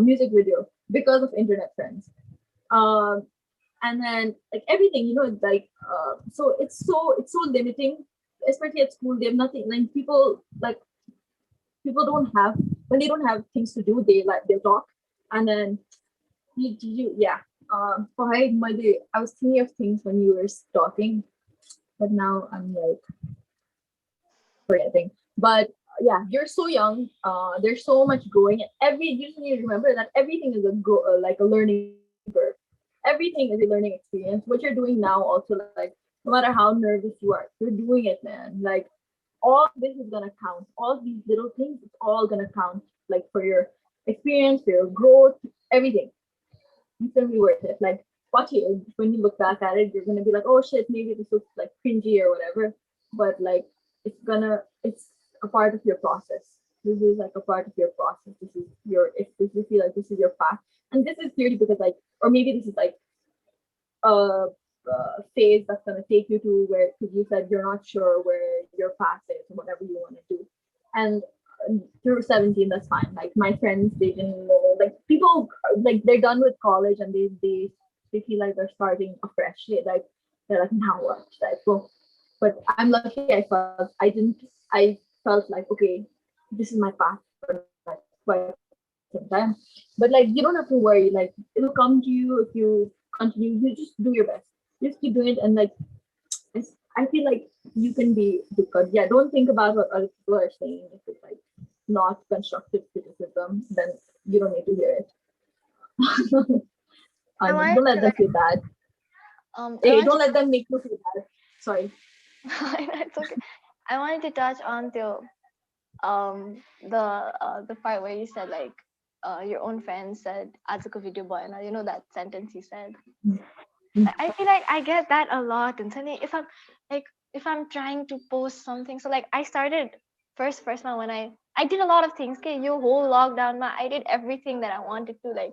music video because of internet friends. Um, and then like everything, like so it's so limiting, especially at school. They have nothing. Like people don't have when they don't have things to do. They talk, and then yeah. I was thinking of things when you were talking, but now I'm like forgetting. But yeah, you're so young. There's so much growing. You just need to remember that everything is like a learning curve. Everything is a learning experience. What you're doing now, also like no matter how nervous you are, you're doing it, man. Like all this is gonna count. All these little things, it's all gonna count. Like for your experience, for your growth, everything. It's gonna be worth it. Like watch it when you look back at it, you're gonna be like, oh shit, maybe this looks like cringy or whatever. But like it's a part of your process. This is like a part of your process. This is your if this you feel like this is your path. And this is clearly because like or maybe this is like a phase that's gonna take you to where because you said you're not sure where your path is or whatever you want to do. And through 17, that's fine. Like my friends, they didn't know. Like people, like they're done with college and they feel like they're starting afresh. They're like, now what? Like, well, but I'm lucky. I felt like, okay, this is my path for like quite some time. But like, you don't have to worry. Like, it'll come to you if you continue. You just do your best. You just keep doing it, and like I feel like you can be because yeah, don't think about what other people are saying. If it's like not constructive criticism, then you don't need to hear it. I And wanted don't let to them like feel bad. I Hey, wanted don't let them make you feel bad. Sorry. it's okay. I wanted to touch on the part where you said like your own friends said आज को video boy na, you know that sentence you said. I feel like I get that a lot. And suddenly, like, if I'm trying to post something, so like I started first now when I did a lot of things. Okay, you whole lockdown, ma, I did everything that I wanted to, like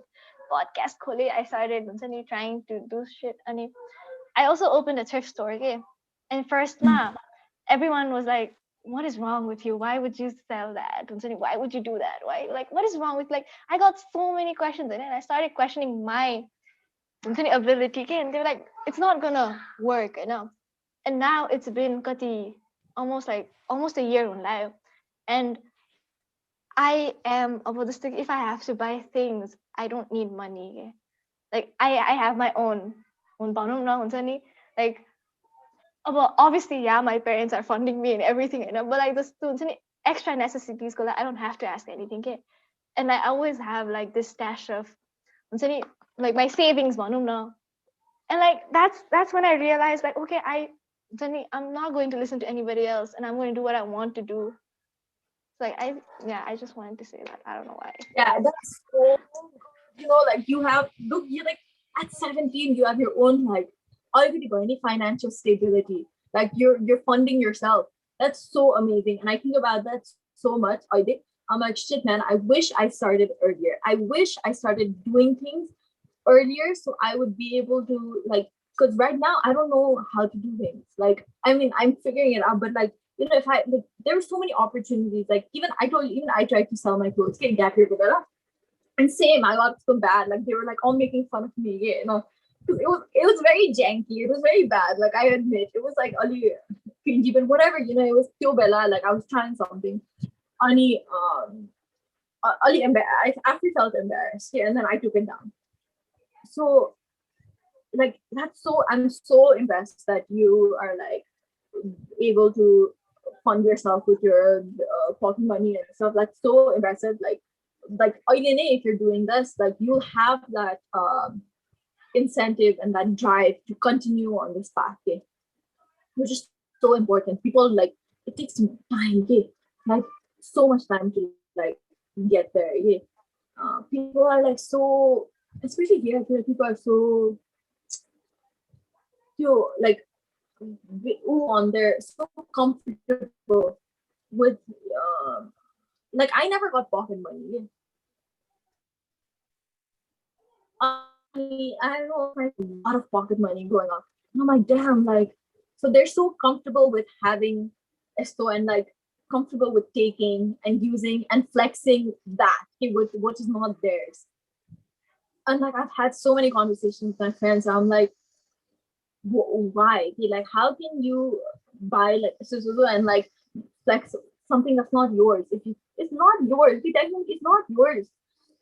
podcast khole. I started and suddenly trying to do shit. And I also opened a thrift store. Okay, and first ma, everyone was like, "What is wrong with you? Why would you sell that? And suddenly, why would you do that? Why? Like, what is wrong with like?" I got so many questions, and then I started questioning my ability ke, and they were like, it's not gonna work, you know. And now it's been kati, almost a year on live, and I am about this thing. If I have to buy things, I don't need money ke. Like I have my own bottom now like about obviously yeah my parents are funding me and everything, you know, but like the students extra necessities because I don't have to ask anything ke. And I always have like this stash of like my savings bottom now. And like that's when I realized like okay I'm not going to listen to anybody else and I'm going to do what I want to do. So like I just wanted to say that. I don't know why. Yeah, that's so, like you have, look, you like at 17, you have your own, like, already got any financial stability. Like you're funding yourself. That's so amazing. And I think about that so much. I'm like, shit, man, I wish I started earlier. I wish I started doing things earlier so I would be able to like, because right now I don't know how to do things. Like, I mean, I'm figuring it out, but like, if I like, there were so many opportunities. Like, even I told you, even I tried to sell my clothes, get gap year, and same, I got so bad. Like, they were like all making fun of me, because it was very janky. It was very bad. Like, I admit, it was like Ali cringy, but whatever. It was still bella. Like, I was trying something. Ali Ali I actually felt embarrassed, yeah, and then I took it down. So like that's so I'm so impressed that you are like able to fund yourself with your pocket money and stuff. That's so impressive. Like if you're doing this, like you'll have that incentive and that drive to continue on this path, okay? Which is so important. People like it takes time, okay? Like so much time to like get there, okay? People are like so, especially here, I feel like people are so like on they're so comfortable with like I never got pocket money. I don't know, like a lot of pocket money growing up. And I'm like, damn, like, so they're so comfortable with having esto and like comfortable with taking and using and flexing that, okay, with what is not theirs. And like I've had so many conversations with my friends. I'm like, why? Like, how can you buy like Suzuki and like flex something that's not yours? If you, it's not yours, technically it's not yours.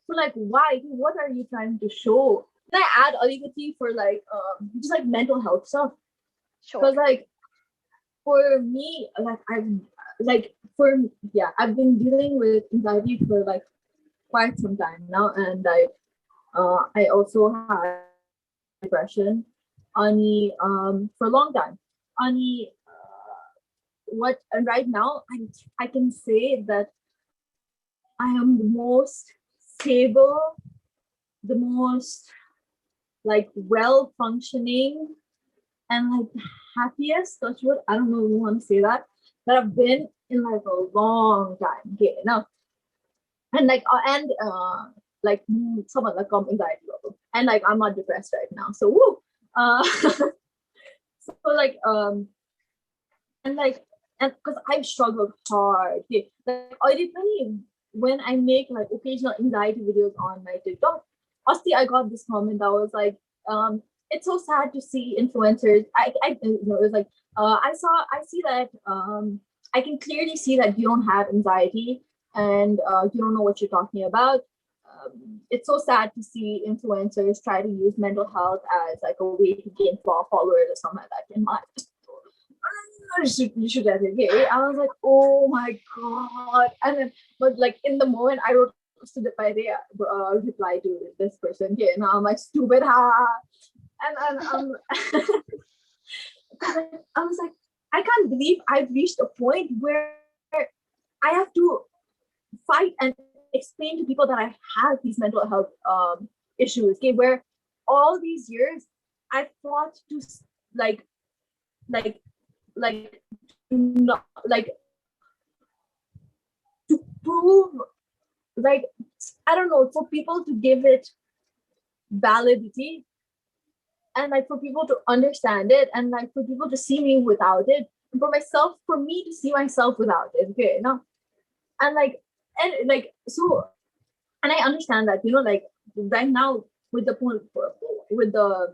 So like, why? What are you trying to show? Can I add Aligati for like just like mental health stuff? Sure. Because like for me, like I've been dealing with anxiety for like quite some time now, and like I also had depression for a long time. Ani what and right now I can say that I am the most stable, the most like well functioning and like happiest touch wood. I don't know if you want to say that I've been in like a long time. Okay, now and like someone like anxiety level, and like I'm not depressed right now. So woo. So like and like and because I've struggled hard. Okay, like already when I make like occasional anxiety videos on my TikTok, honestly, I got this comment that was like, it's so sad to see influencers. It was like, I see that, I can clearly see that you don't have anxiety and you don't know what you're talking about. It's so sad to see influencers try to use mental health as like a way to gain followers or something like that. In my you should have it. Okay. I was like, oh my god. And then, but like in the moment, I wrote reply to this person. Okay, now I'm like stupid, ha. And because I was like, I can't believe I've reached a point where I have to fight and explain to people that I have these mental health issues. Okay, where all these years I fought to like like like to not like to prove, like, I don't know, for people to give it validity, and like for people to understand it, and like for people to see me without it, and for me to see myself without it. Okay, now, and like, and like so, and I understand that, like right now with with the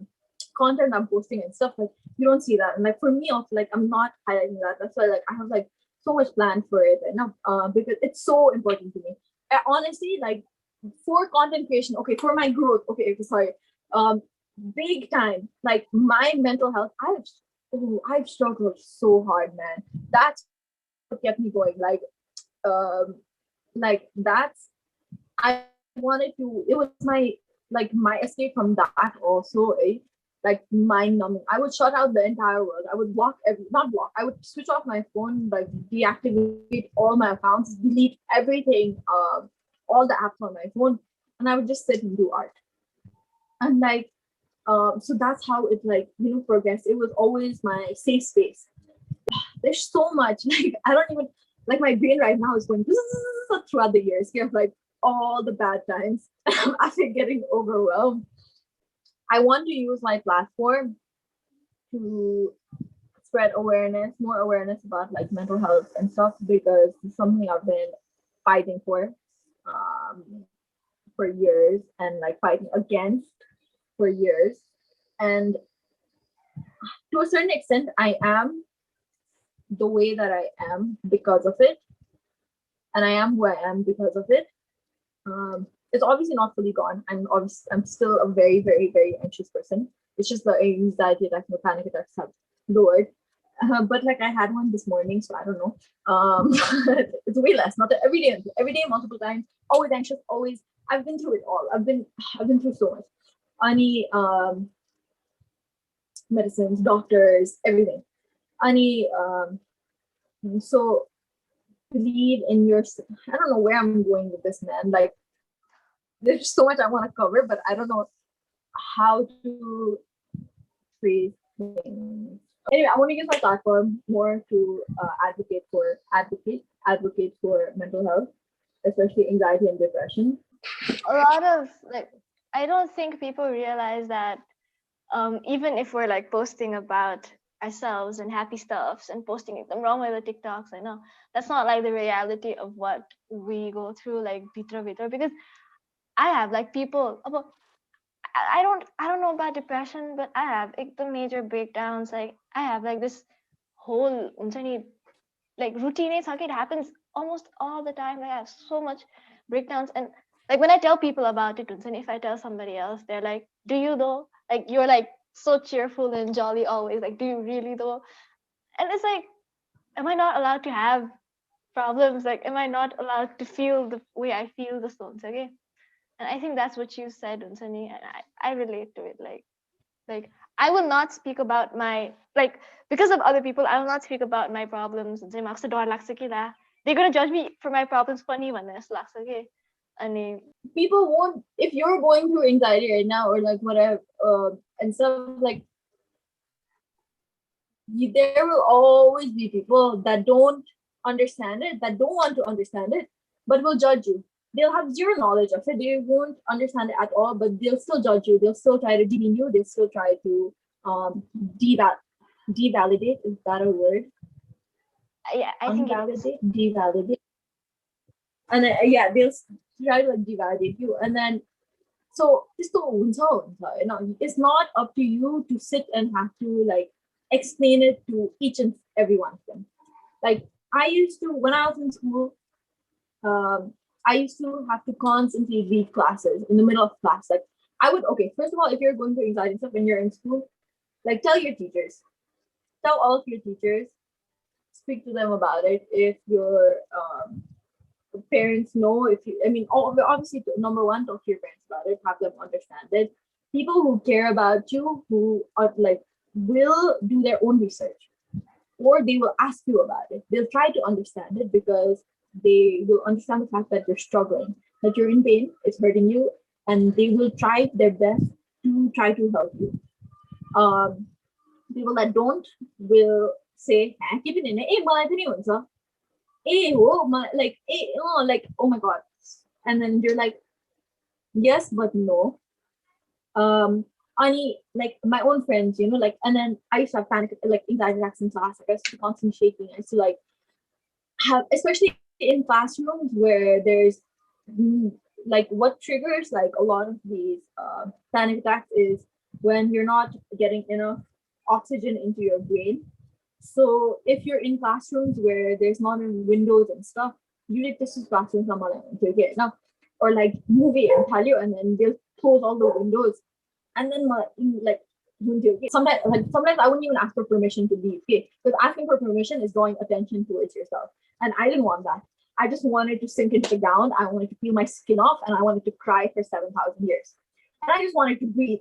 content I'm posting and stuff, like you don't see that. And like for me also, like I'm not highlighting that. That's why like I have like so much planned for it right now, because it's so important to me. Honestly, like for content creation, okay, for my growth, okay, sorry, um, big time. Like my mental health, I've struggled so hard, man. That's what kept me going. Um, I wanted to. It was my escape from that also. Like mind numbing. I would shut out the entire world. I would not block. I would switch off my phone, like deactivate all my accounts, delete everything, all the apps on my phone, and I would just sit and do art. And like, so that's how it like progressed. It was always my safe space. There's so much like I don't even like my brain right now is going throughout the years. You have like all the bad times. After getting overwhelmed, I want to use my platform to spread awareness, more awareness about like mental health and stuff, because it's something I've been fighting um, for years, and like fighting against for years. And to a certain extent, I am the way that I am because of it, and I am who I am because of it. It's obviously not fully gone. I'm still a very, very, very anxious person. It's just the anxiety attacks and the panic attacks have lowered. But like I had one this morning, so I don't know. It's way less. Not every day, multiple times. Always anxious. Always. I've been through it all. I've been through so much. Any medicines, doctors, everything. Any so believe in your. I don't know where I'm going with this, man. Like there's so much I want to cover, but I don't know how to phrase things. Anyway, I want to use my platform more to advocate for mental health, especially anxiety and depression. A lot of like, I don't think people realize that even if we're like posting about ourselves and happy stuffs and posting it the wrong way with TikToks, I know that's not like the reality of what we go through, like bitra bitra. Because I have like people about, I don't know about depression, but I have like the major breakdowns. Like I have like this whole like routine. It's like it happens almost all the time. Like I have so much breakdowns. And like when I tell people about it, and if I tell somebody else, they're like, do you though? Like you're like so cheerful and jolly always. Like, do you really though? And it's like, am I not allowed to have problems? Like, am I not allowed to feel the way I feel the stones? Okay. And I think that's what you said, Unsani, and I relate to it. Like I will not speak about my, like, because of other people, I will not speak about my problems. And say, they're gonna judge me for my problems. Funny one, okay. And People won't, if you're going through anxiety right now or like whatever, and stuff like there will always be people that don't understand it, that don't want to understand it, but will judge you. They'll have zero knowledge of it. They won't understand it at all, but they'll still judge you. They'll still try to demean you. They'll still try to um deval- devalidate. Is that a word? Yeah, I think it is. unvalidate, devalidate, and then, yeah, they'll try to like devalidate you, and then so it's not up to you to sit and have to like explain it to each and every one of them. Like I used to when I was in school, um, I used to have to constantly leave classes in the middle of class. Like I would okay, first of all, if you're going through anxiety and stuff when you're in school, like tell your teachers, tell all of your teachers, speak to them about it. If your parents know, if you, I mean, obviously, number one, talk to your parents about it, have them understand it. People who care about you, who are like, will do their own research or they will ask you about it. They'll try to understand it because they will understand the fact that you're struggling, that you're in pain, it's hurting you, and they will try their best to try to help you. Um, People that don't will say, keep it in it. Like, oh my god. And then you're like, yes, but no. Ani, like my own friends, like, and then I used to have panic, like anxiety attacks in class. Like, I used to be constantly shaking. I used to like have, especially in classrooms where there's mm, like what triggers like a lot of these panic attacks is when you're not getting enough oxygen into your brain. So if you're in classrooms where there's not enough windows and stuff, usually this is classroom someone to get now, or like movie and tell you, and then they'll close all the windows, and then like sometimes I wouldn't even ask for permission to leave. Okay, because asking for permission is drawing attention towards yourself, and I didn't want that. I just wanted to sink into the ground. I wanted to peel my skin off, and I wanted to cry for 7,000 years, and I just wanted to breathe.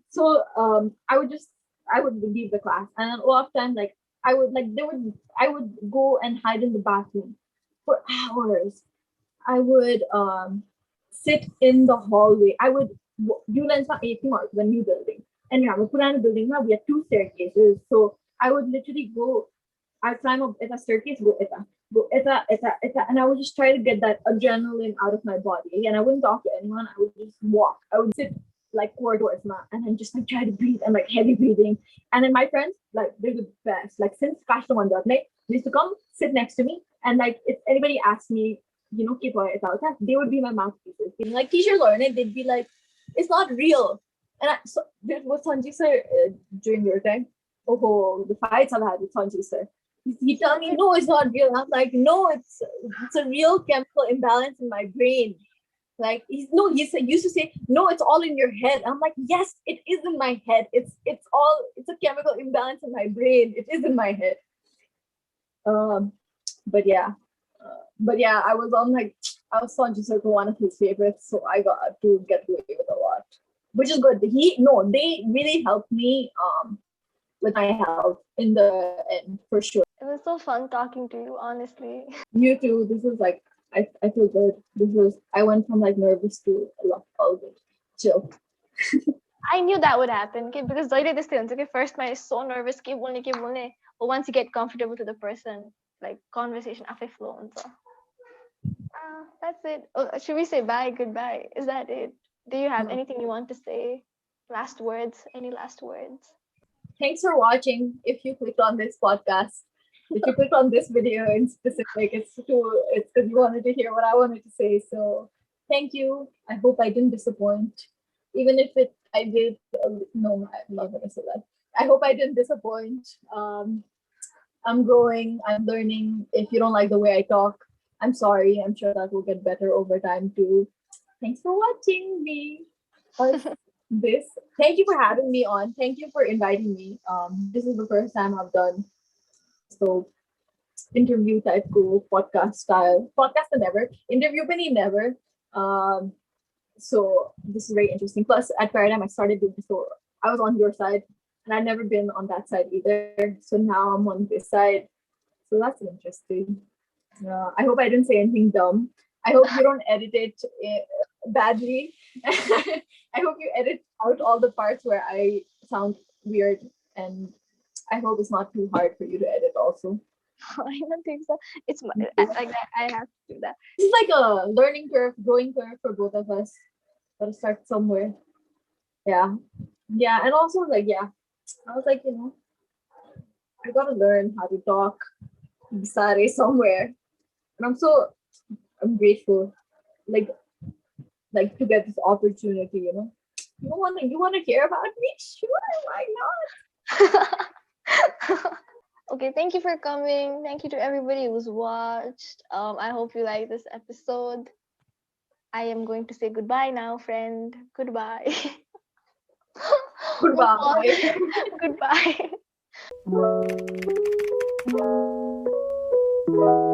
So I would leave the class, and a lot of times like I would go and hide in the bathroom for hours. I would sit in the hallway. I would you learn some 18 marks when new building. And yeah, we put building now. We have two staircases. So I would literally go, I climb up at a staircase, go eta, and I would just try to get that adrenaline out of my body. And I wouldn't talk to anyone. I would just walk. I would sit like corridors now, and then just like try to breathe and like heavy breathing. And then my friends, like they're the best. Like since Kashtaman they used to come sit next to me, and like if anybody asked me, they would be my mouthpieces. Being like, teacher learn it, they'd be like, it's not real. And so there was Sanji sir during your time. Oh, the fights I've had with Sanji sir. He tell me, no, it's not real. I'm like, no, it's a real chemical imbalance in my brain. Like he used to say, no, it's all in your head. I'm like, yes, it is in my head. It's a chemical imbalance in my brain. It is in my head. Um, but yeah, I was on like I was Sanjay Sir one of his favorites, so I got to get away with a lot, which is good. They really helped me with my health in the end for sure. It was so fun talking to you, honestly. You too. This is like I feel good. I went from like nervous to all good, chill. I knew that would happen, okay? Because like this thing, okay, first I so nervous, but once you get comfortable to the person, like conversation after flow and so. That's it. Oh, should we say bye, goodbye? Is that it? Do you have anything you want to say? Last words? Any last words? Thanks for watching. If you clicked on this podcast, if you clicked on this video in specific, it's because you wanted to hear what I wanted to say. So thank you. I hope I didn't disappoint. Even if I did. No, I'm not gonna say that. I hope I didn't disappoint. I'm growing. I'm learning. If you don't like the way I talk, I'm sorry. I'm sure that will get better over time too. Thanks for watching me. This. Thank you for having me on. Thank you for inviting me. This is the first time I've done so interview type cool podcast style. Podcast never. Interview penny never. Um so this is very interesting. Plus at Paradigm I started doing so I was on your side and I'd never been on that side either. So now I'm on this side. So that's interesting. I hope I didn't say anything dumb. I hope you don't edit it badly. I hope you edit out all the parts where I sound weird, and I hope it's not too hard for you to edit also. I don't think so. It's like that. I have to do that. This is like a learning curve, growing curve for both of us. Gotta start somewhere. Yeah. Yeah. And also like, yeah, I was like, I gotta learn how to talk Bisare somewhere. And I'm grateful, like to get this opportunity, you wanna hear about me? Sure, why Okay, thank you for coming. Thank you to everybody who's watched. I hope you like this episode. I am going to say goodbye now, friend. Goodbye. Move on. not? Goodbye. Goodbye.